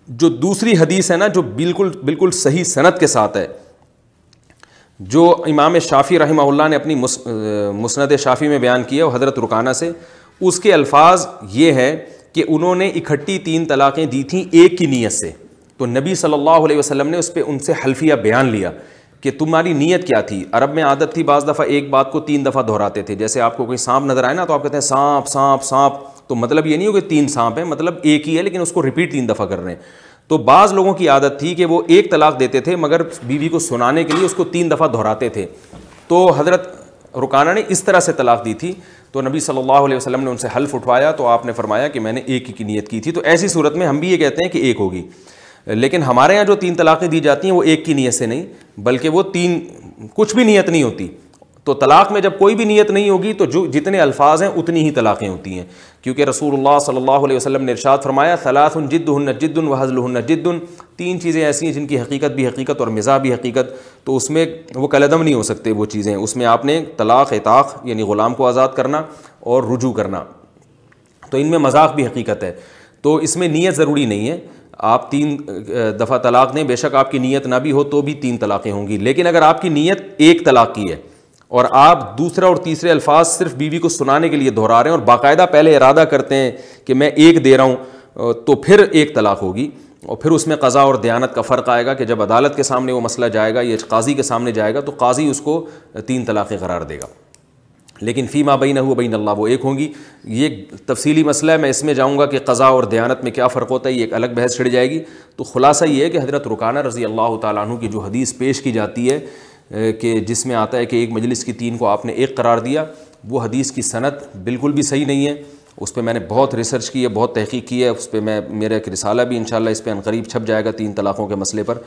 [SPEAKER 2] جو دوسری حدیث ہے نا جو بالکل صحیح سند کے ساتھ ہے، جو امام شافعی رحمہ اللہ نے اپنی مسند شافعی میں بیان کیا وہ حضرت رکانہ سے، اس کے الفاظ یہ ہے کہ انہوں نے اکٹھی 3 طلاقیں دی تھیں ایک کی نیت سے، تو نبی صلی اللہ علیہ وسلم نے اس پہ ان سے حلفیہ بیان لیا کہ تمہاری نیت کیا تھی۔ عرب میں عادت تھی بعض دفعہ ایک بات کو 3 دفعہ دہراتے تھے، جیسے آپ کو کوئی سانپ نظر آئے نا تو آپ کہتے ہیں سانپ سانپ سانپ، تو مطلب یہ نہیں ہو کہ 3 سانپ ہیں، مطلب ایک ہی ہے لیکن اس کو ریپیٹ 3 دفعہ کر رہے ہیں۔ تو بعض لوگوں کی عادت تھی کہ وہ ایک طلاق دیتے تھے مگر بیوی کو سنانے کے لیے اس کو 3 دفعہ دہراتے تھے، تو حضرت رکانہ نے اس طرح سے طلاق دی تھی، تو نبی صلی اللہ علیہ وسلم نے ان سے حلف اٹھوایا تو آپ نے فرمایا کہ میں نے ایک ہی کی نیت کی تھی۔ تو ایسی صورت میں ہم بھی یہ کہتے ہیں کہ ایک ہوگی، لیکن ہمارے یہاں جو 3 طلاقیں دی جاتی ہیں وہ ایک کی نیت سے نہیں بلکہ وہ 3 کچھ بھی نیت نہیں ہوتی۔ تو طلاق میں جب کوئی بھی نیت نہیں ہوگی تو جو جتنے الفاظ ہیں اتنی ہی طلاقیں ہوتی ہیں، کیونکہ رسول اللہ صلی اللہ علیہ وسلم نے ارشاد فرمایا ثلاث جدہن جد وہزلہن جد، 3 چیزیں ایسی ہیں جن کی حقیقت بھی حقیقت اور مزاح بھی حقیقت، تو اس میں وہ کالعدم نہیں ہو سکتے وہ چیزیں، اس میں آپ نے طلاق عتاق یعنی غلام کو آزاد کرنا اور رجوع کرنا، تو ان میں مذاق بھی حقیقت ہے، تو اس میں نیت ضروری نہیں ہے۔ آپ 3 دفعہ طلاق دیں، بے شک آپ کی نیت نہ بھی ہو تو بھی 3 طلاقیں ہوں گی، لیکن اگر آپ کی نیت ایک طلاق کی ہے اور آپ دوسرا اور تیسرے الفاظ صرف بیوی کو سنانے کے لیے دہرا رہے ہیں اور باقاعدہ پہلے ارادہ کرتے ہیں کہ میں ایک دے رہا ہوں، تو پھر ایک طلاق ہوگی، اور پھر اس میں قضا اور دیانت کا فرق آئے گا کہ جب عدالت کے سامنے وہ مسئلہ جائے گا یا قاضی کے سامنے جائے گا تو قاضی اس کو 3 طلاقیں قرار دے گا، لیکن فیما بینہ و بین اللہ وہ ایک ہوں گی۔ یہ تفصیلی مسئلہ ہے، میں اس میں جاؤں گا کہ قضا اور دیانت میں کیا فرق ہوتا ہے، یہ ایک الگ بحث چھڑ جائے گی۔ تو خلاصہ یہ ہے کہ حضرت رکانہ رضی اللہ تعالیٰ عنہ کی جو حدیث پیش کی جاتی ہے کہ جس میں آتا ہے کہ ایک مجلس کی 3 کو آپ نے ایک قرار دیا، وہ حدیث کی سند بالکل بھی صحیح نہیں ہے، اس پہ میں نے بہت ریسرچ کی ہے، بہت تحقیق کی ہے، اس پہ میرا ایک رسالہ بھی انشاءاللہ اس پہ عنقریب چھپ جائے گا 3 طلاقوں کے مسئلے پر،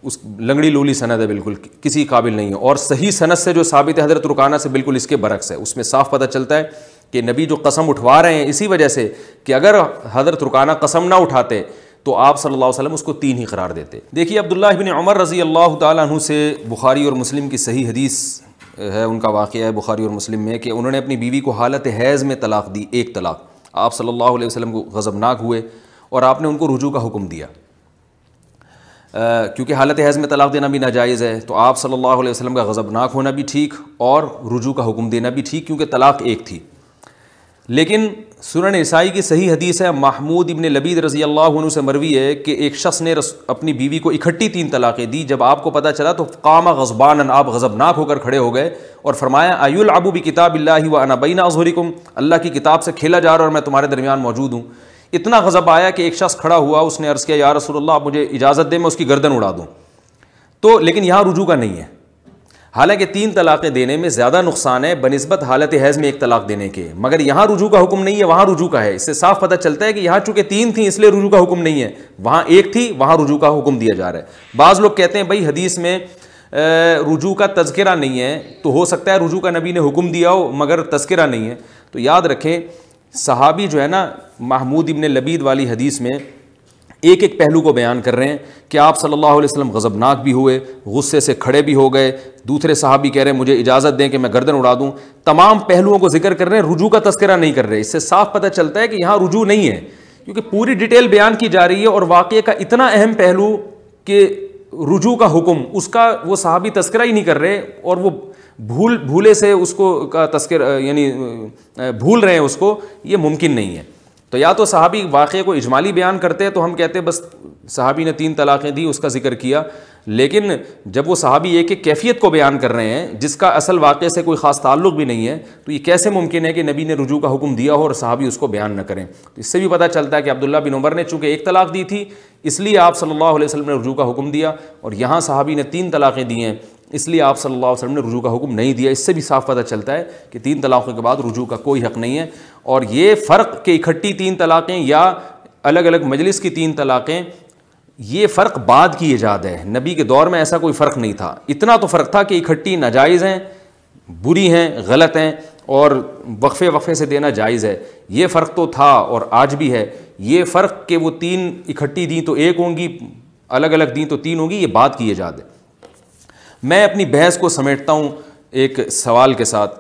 [SPEAKER 2] اس لنگڑی لولی سند ہے، بالکل کسی قابل نہیں ہے، اور صحیح سند سے جو ثابت ہے حضرت رکانہ سے بالکل اس کے برعکس ہے، اس میں صاف پتہ چلتا ہے کہ نبی جو قسم اٹھوا رہے ہیں اسی وجہ سے کہ اگر حضرت رکانہ قسم نہ اٹھاتے تو آپ صلی اللہ علیہ وسلم اس کو 3 ہی قرار دیتے۔ دیکھیے عبداللہ بن عمر رضی اللہ تعالیٰ عنہ سے بخاری اور مسلم کی صحیح حدیث ہے، ان کا واقعہ ہے بخاری اور مسلم میں کہ انہوں نے اپنی بیوی کو حالت حیض میں طلاق دی، ایک طلاق، آپ صلی اللہ علیہ وسلم کو غضبناک ہوئے اور آپ نے ان کو رجوع کا حکم دیا، کیونکہ حالت حیض میں طلاق دینا بھی ناجائز ہے، تو آپ صلی اللہ علیہ وسلم کا غضبناک ہونا بھی ٹھیک اور رجوع کا حکم دینا بھی ٹھیک، کیونکہ طلاق ایک تھی۔ لیکن سنن نسائی کی صحیح حدیث ہے، محمود ابن لبید رضی اللہ عنہ سے مروی ہے کہ ایک شخص نے اپنی بیوی کو اکٹھی 3 طلاقیں دی، جب آپ کو پتہ چلا تو قام غضبانا، آپ غضبناک ہو کر کھڑے ہو گئے اور فرمایا ایلعب بکتاب اللہ وانا بین اظہرکم، اللہ کی کتاب سے کھیلا جا رہا اور میں تمہارے درمیان موجود ہوں۔ اتنا غضب آیا کہ ایک شخص کھڑا ہوا، اس نے عرض کیا یا رسول اللہ آپ مجھے اجازت دیں میں اس کی گردن اڑا دوں، تو لیکن یہاں رجوع کا نہیں ہے، حالانکہ 3 طلاقیں دینے میں زیادہ نقصان ہے بنسبت حالت حیض میں ایک طلاق دینے کے، مگر یہاں رجوع کا حکم نہیں ہے، وہاں رجوع کا ہے۔ اس سے صاف پتہ چلتا ہے کہ یہاں چونکہ 3 تھیں اس لیے رجوع کا حکم نہیں ہے، وہاں ایک تھی وہاں رجوع کا حکم دیا جا رہا ہے۔ بعض لوگ کہتے ہیں بھائی حدیث میں رجوع کا تذکرہ نہیں ہے، تو ہو سکتا ہے رجوع کا نبی نے حکم دیا ہو مگر تذکرہ نہیں ہے، تو یاد رکھیں صحابی جو ہے نا محمود ابن لبید والی حدیث میں ایک ایک پہلو کو بیان کر رہے ہیں کہ آپ صلی اللہ علیہ وسلم غضبناک بھی ہوئے، غصے سے کھڑے بھی ہو گئے، دوسرے صحابی کہہ رہے ہیں مجھے اجازت دیں کہ میں گردن اڑا دوں، تمام پہلوؤں کو ذکر کر رہے ہیں، رجوع کا تذکرہ نہیں کر رہے۔ اس سے صاف پتہ چلتا ہے کہ یہاں رجوع نہیں ہے، کیونکہ پوری ڈیٹیل بیان کی جا رہی ہے اور واقعے کا اتنا اہم پہلو کہ رجوع کا حکم اس کا وہ صحابی تذکرہ ہی نہیں کر رہے، اور وہ بھولے سے اس کو کا تذکرہ یعنی بھول رہے ہیں اس کو، یہ ممکن نہیں ہے۔ تو یا تو صحابی واقعے کو اجمالی بیان کرتے ہیں تو ہم کہتے ہیں بس صحابی نے 3 طلاقیں دی اس کا ذکر کیا، لیکن جب وہ صحابی ایک ایک کیفیت کو بیان کر رہے ہیں جس کا اصل واقعے سے کوئی خاص تعلق بھی نہیں ہے، تو یہ کیسے ممکن ہے کہ نبی نے رجوع کا حکم دیا ہو اور صحابی اس کو بیان نہ کریں؟ تو اس سے بھی پتہ چلتا ہے کہ عبداللہ بن عمر نے چونکہ 1 طلاق دی تھی اس لیے آپ صلی اللہ علیہ وسلم نے رجوع کا حکم دیا، اور یہاں صحابی نے 3 طلاقیں دی ہیں اس لیے آپ صلی اللہ علیہ وسلم نے رجوع کا حکم نہیں دیا۔ اس سے بھی صاف پتہ چلتا ہے کہ 3 طلاقوں کے بعد رجوع کا کوئی حق نہیں ہے، اور یہ فرق کہ اکٹھی 3 طلاقیں یا الگ الگ مجلس کی 3 طلاقیں، یہ فرق بعد کی ایجاد ہے، نبی کے دور میں ایسا کوئی فرق نہیں تھا۔ اتنا تو فرق تھا کہ اکٹھی ناجائز ہیں، بری ہیں، غلط ہیں، اور وقفے سے دینا جائز ہے، یہ فرق تو تھا اور آج بھی ہے۔ یہ فرق کہ وہ 3 اکٹھی دیں تو 1 ہوں گی، الگ الگ دیں تو 3 ہوں گی، یہ بعد کی ایجاد ہے۔ میں اپنی بحث کو سمیٹتا ہوں ایک سوال کے ساتھ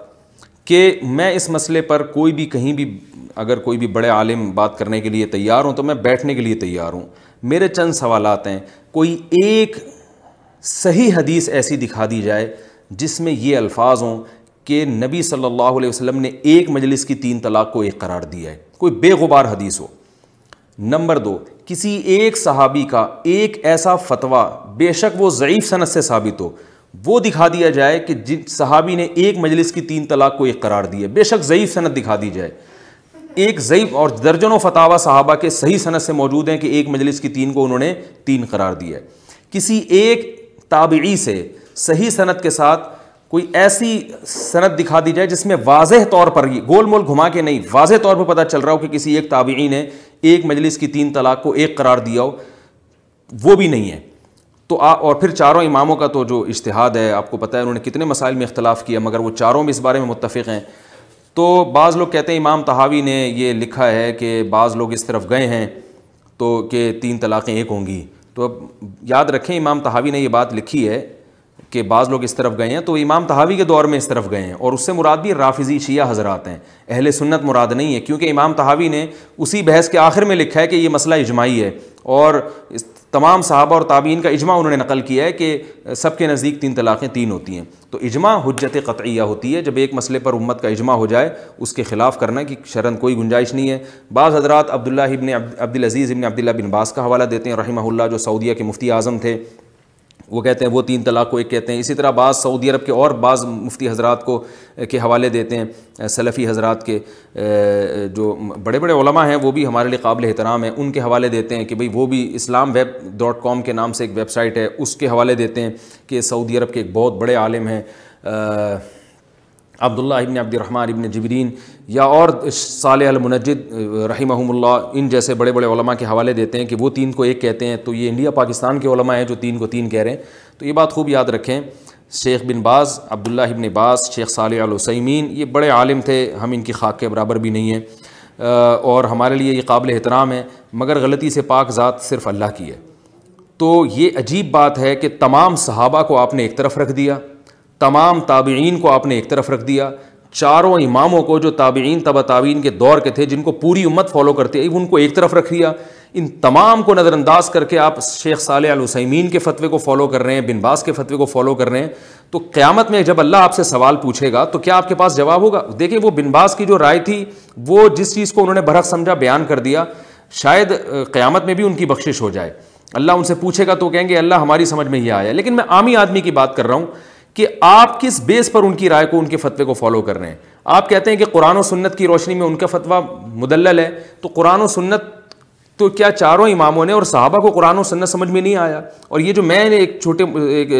[SPEAKER 2] کہ میں اس مسئلے پر کوئی بھی کہیں بھی اگر کوئی بھی بڑے عالم بات کرنے کے لیے تیار ہوں تو میں بیٹھنے کے لیے تیار ہوں۔ میرے چند سوالات ہیں، کوئی ایک صحیح حدیث ایسی دکھا دی جائے جس میں یہ الفاظ ہوں کہ نبی صلی اللہ علیہ وسلم نے ایک مجلس کی 3 طلاق کو ایک قرار دیا ہے، کوئی بے غبار حدیث ہو۔ نمبر 2، کسی ایک صحابی کا ایک ایسا فتویٰ، بے شک وہ ضعیف سند سے ثابت ہو، وہ دکھا دیا جائے کہ جن صحابی نے ایک مجلس کی 3 طلاق کو ایک قرار دی ہے، بے شک ضعیف سند دکھا دی جائے۔ ایک ضعیف اور درجنوں فتاوی صحابہ کے صحیح سند سے موجود ہیں کہ ایک مجلس کی 3 کو انہوں نے 3 قرار دیا ہے۔ کسی ایک تابعی سے صحیح سند کے ساتھ کوئی ایسی سند دکھا دی جائے جس میں واضح طور پر، یہ گول مول گھما کے نہیں، واضح طور پر پتہ چل رہا ہو کہ کسی ایک تابعی نے ایک مجلس کی 3 طلاق کو ایک قرار دیا ہو، وہ بھی نہیں ہے۔ تو اور پھر چاروں اماموں کا تو جو اجتہاد ہے، آپ کو پتہ ہے انہوں نے کتنے مسائل میں اختلاف کیا، مگر وہ چاروں بھی اس بارے میں متفق ہیں۔ تو بعض لوگ کہتے ہیں امام طحاوی نے یہ لکھا ہے کہ بعض لوگ اس طرف گئے ہیں تو کہ 3 طلاقیں ایک ہوں گی۔ تو اب یاد رکھیں امام طحاوی نے یہ بات لکھی ہے کہ بعض لوگ اس طرف گئے ہیں، تو امام طحاوی کے دور میں اس طرف گئے ہیں، اور اس سے مراد بھی رافضی شیعہ حضرات ہیں، اہل سنت مراد نہیں ہے، کیونکہ امام طحاوی نے اسی بحث کے آخر میں لکھا ہے کہ یہ مسئلہ اجماعی ہے، اور تمام صحابہ اور تابعین کا اجماع انہوں نے نقل کیا ہے کہ سب کے نزدیک 3 طلاقیں 3 ہوتی ہیں۔ تو اجماع حجت قطعیہ ہوتی ہے، جب ایک مسئلے پر امت کا اجماع ہو جائے اس کے خلاف کرنا کی شرعاً کوئی گنجائش نہیں ہے۔ بعض حضرات عبداللہ ابن عبدالعزیز ابن عبداللہ بن باز کا حوالہ دیتے ہیں رحمہ اللہ، جو سعودیہ کے مفتی اعظم تھے، وہ کہتے ہیں وہ 3 طلاق کو ایک کہتے ہیں۔ اسی طرح بعض سعودی عرب کے اور بعض مفتی حضرات کو کے حوالے دیتے ہیں، سلفی حضرات کے جو بڑے بڑے علماء ہیں وہ بھی ہمارے لیے قابل احترام ہیں، ان کے حوالے دیتے ہیں کہ بھئی وہ بھی islamweb.com کے نام سے ایک ویب سائٹ ہے، اس کے حوالے دیتے ہیں کہ سعودی عرب کے ایک بہت بڑے عالم ہیں عبداللہ ابن عبد الرحمن ابن جبرین، یا اور صالح المنجد رحمہم اللہ، ان جیسے بڑے بڑے علماء کے حوالے دیتے ہیں کہ وہ 3 کو ایک کہتے ہیں۔ تو یہ انڈیا پاکستان کے علماء ہیں جو 3 کو 3 کہہ رہے ہیں۔ تو یہ بات خوب یاد رکھیں، شیخ بن باز، عبداللہ ابن باز، شیخ صالح العثیمین، یہ بڑے عالم تھے، ہم ان کی خاک کے برابر بھی نہیں ہیں، اور ہمارے لیے یہ قابل احترام ہے، مگر غلطی سے پاک ذات صرف اللہ کی ہے۔ تو یہ عجیب بات ہے کہ تمام صحابہ کو آپ نے ایک طرف رکھ دیا، تمام تابعین کو آپ نے ایک طرف رکھ دیا، چاروں اماموں کو جو تابعین تبع تابعین کے دور کے تھے، جن کو پوری امت فالو کرتے ہیں، ان کو ایک طرف رکھ دیا۔ ان تمام کو نظر انداز کر کے آپ شیخ صالح العثیمین کے فتوے کو فالو کر رہے ہیں، بن باز کے فتوے کو فالو کر رہے ہیں۔ تو قیامت میں جب اللہ آپ سے سوال پوچھے گا تو کیا آپ کے پاس جواب ہوگا؟ دیکھیں وہ بن باز کی جو رائے تھی، وہ جس چیز کو انہوں نے برحق سمجھا بیان کر دیا، شاید قیامت میں بھی ان کی بخشش ہو جائے۔ اللہ ان سے پوچھے گا تو کہیں گے اللہ ہماری سمجھ میں یہ آیا۔ لیکن میں عامی آدمی کی بات کر رہا ہوں کہ آپ کس بیس پر ان کی رائے کو، ان کے فتوے کو فالو کر رہے ہیں۔ آپ کہتے ہیں کہ قرآن و سنت کی روشنی میں ان کا فتویٰ مدلل ہے، تو قرآن و سنت تو کیا چاروں اماموں نے اور صحابہ کو قرآن و سنت سمجھ میں نہیں آیا؟ اور یہ جو میں نے ایک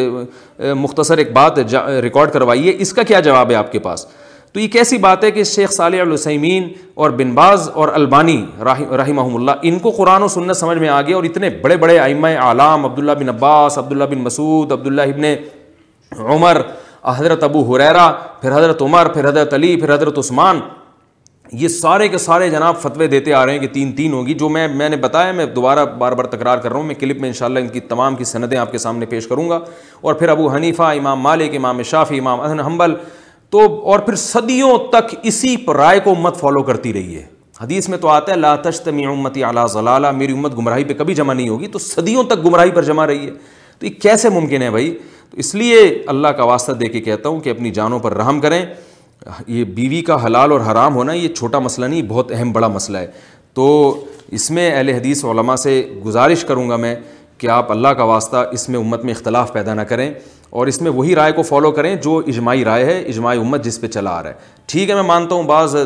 [SPEAKER 2] مختصر ایک بات ریکارڈ کروائی ہے، اس کا کیا جواب ہے آپ کے پاس؟ تو یہ کیسی بات ہے کہ شیخ صالح العثیمین اور بن باز اور البانی رحمہم اللہ، ان کو قرآن و سنت سمجھ میں آ گیا، اور اتنے بڑے بڑے ائمہ اعلام، عبداللہ بن عباس، عبداللہ بن مسعود، عبداللہ ابن عمر، حضرت ابو ہریرہ، پھر حضرت عمر، پھر حضرت علی، پھر حضرت عثمان، یہ سارے کے سارے جناب فتوے دیتے آ رہے ہیں کہ 3 ہوگی۔ جو میں نے بتایا، میں دوبارہ بار بار تکرار کر رہا ہوں، میں کلپ میں انشاءاللہ ان کی تمام کی سندیں آپ کے سامنے پیش کروں گا۔ اور پھر ابو حنیفہ، امام مالک، امام شافعی، امام احمد حنبل، تو اور پھر صدیوں تک اسی رائے کو امت فالو کرتی رہی ہے۔ حدیث میں تو آتا ہے لا تجتمع امتی علی ضلالہ، میری امت گمراہی پہ کبھی جمع نہیں ہوگی، تو صدیوں تک گمراہی پر جمع رہی ہے۔ تو یہ کیسے ممکن ہے بھائی؟ تو اس لیے اللہ کا واسطہ دے کے کہتا ہوں کہ اپنی جانوں پر رحم کریں۔ یہ بیوی کا حلال اور حرام ہونا یہ چھوٹا مسئلہ نہیں، بہت اہم بڑا مسئلہ ہے۔ تو اس میں اہل حدیث علماء سے گزارش کروں گا میں کہ آپ اللہ کا واسطہ اس میں امت میں اختلاف پیدا نہ کریں، اور اس میں وہی رائے کو فالو کریں جو اجماعی رائے ہے، اجماعی امت جس پہ چلا آ رہا ہے۔ ٹھیک ہے، میں مانتا ہوں بعض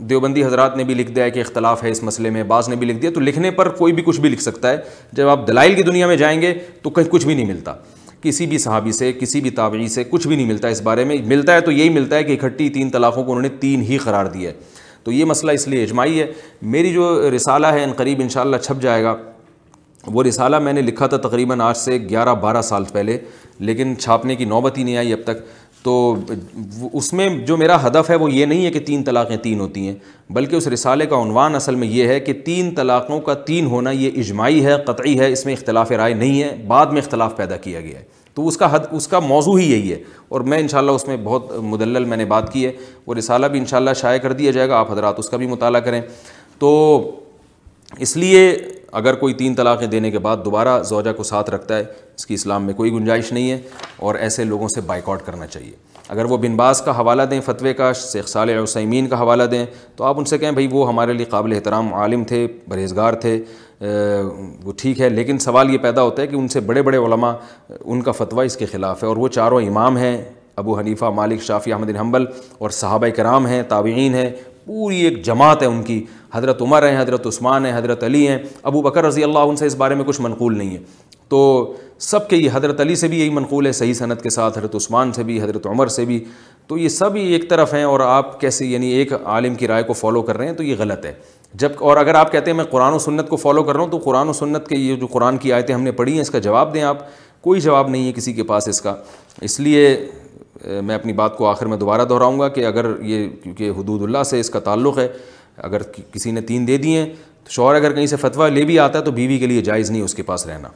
[SPEAKER 2] دیوبندی حضرات نے بھی لکھ دیا ہے کہ اختلاف ہے اس مسئلے میں، بعض نے بھی لکھ دیا، تو لکھنے پر کوئی بھی کچھ بھی لکھ سکتا ہے۔ جب آپ دلائل کی دنیا میں جائیں گے تو کہیں کچھ بھی نہیں ملتا، کسی بھی صحابی سے، کسی بھی تابعی سے کچھ بھی نہیں ملتا اس بارے میں۔ ملتا ہے تو یہی ملتا ہے کہ اکٹھی 3 طلاقوں کو انہوں نے 3 ہی قرار دیا ہے۔ تو یہ مسئلہ اس لیے اجماعی ہے۔ میری جو رسالہ ہے ان قریب انشاءاللہ چھپ جائے گا، وہ رسالہ میں نے لکھا تھا تقریباً آج سے 11-12 سال پہلے، لیکن چھاپنے کی نوبت ہی نہیں آئی اب تک۔ تو اس میں جو میرا ہدف ہے وہ یہ نہیں ہے کہ 3 طلاقیں 3 ہوتی ہیں، بلکہ اس رسالے کا عنوان اصل میں یہ ہے کہ 3 طلاقوں کا 3 ہونا یہ اجماعی ہے، قطعی ہے، اس میں اختلاف رائے نہیں ہے، بعد میں اختلاف پیدا کیا گیا ہے۔ تو اس کا موضوع ہی یہی ہے، اور میں انشاءاللہ اس میں بہت مدلل میں نے بات کی ہے۔ وہ رسالہ بھی انشاءاللہ شائع کر دیا جائے گا، آپ حضرات اس کا بھی مطالعہ کریں۔ تو اس لیے اگر کوئی 3 طلاقیں دینے کے بعد دوبارہ زوجہ کو ساتھ رکھتا ہے اس کی اسلام میں کوئی گنجائش نہیں ہے، اور ایسے لوگوں سے بائیکاٹ کرنا چاہیے۔ اگر وہ بن باز کا حوالہ دیں فتوے کا، شیخ صالح عثیمین کا حوالہ دیں، تو آپ ان سے کہیں بھائی وہ ہمارے لیے قابل احترام عالم تھے، پرہیزگار تھے، وہ ٹھیک ہے، لیکن سوال یہ پیدا ہوتا ہے کہ ان سے بڑے بڑے علماء ان کا فتویٰ اس کے خلاف ہے، اور وہ چاروں امام ہیں، ابو حنیفہ، مالک، شافعی، احمد بن حنبل، اور صحابہ کرام ہیں، تابعین ہیں، پوری ایک جماعت ہے ان کی، حضرت عمر ہیں، حضرت عثمان ہیں، حضرت علی ہیں، ابو بکر رضی اللہ عنہ سے اس بارے میں کچھ منقول نہیں ہے، تو سب کے یہ حضرت علی سے بھی یہی منقول ہے صحیح سند کے ساتھ، حضرت عثمان سے بھی، حضرت عمر سے بھی، تو یہ سب ہی ایک طرف ہیں، اور آپ کیسے یعنی ایک عالم کی رائے کو فالو کر رہے ہیں، تو یہ غلط ہے۔ اور اگر آپ کہتے ہیں میں قرآن و سنت کو فالو کر رہا ہوں، تو قرآن و سنت کے یہ جو قرآن کی آیتیں ہم نے پڑھی ہیں اس کا جواب دیں آپ، کوئی جواب نہیں ہے کسی کے پاس اس کا۔ اس لیے میں اپنی بات کو آخر میں دوبارہ دہراؤں گا کہ اگر یہ کیونکہ حدود اللہ سے اس کا تعلق ہے، اگر کسی نے 3 دے دیے ہیں تو شوہر اگر کہیں سے فتویٰ لے بھی آتا ہے تو بیوی کے لیے جائز نہیں اس کے پاس رہنا۔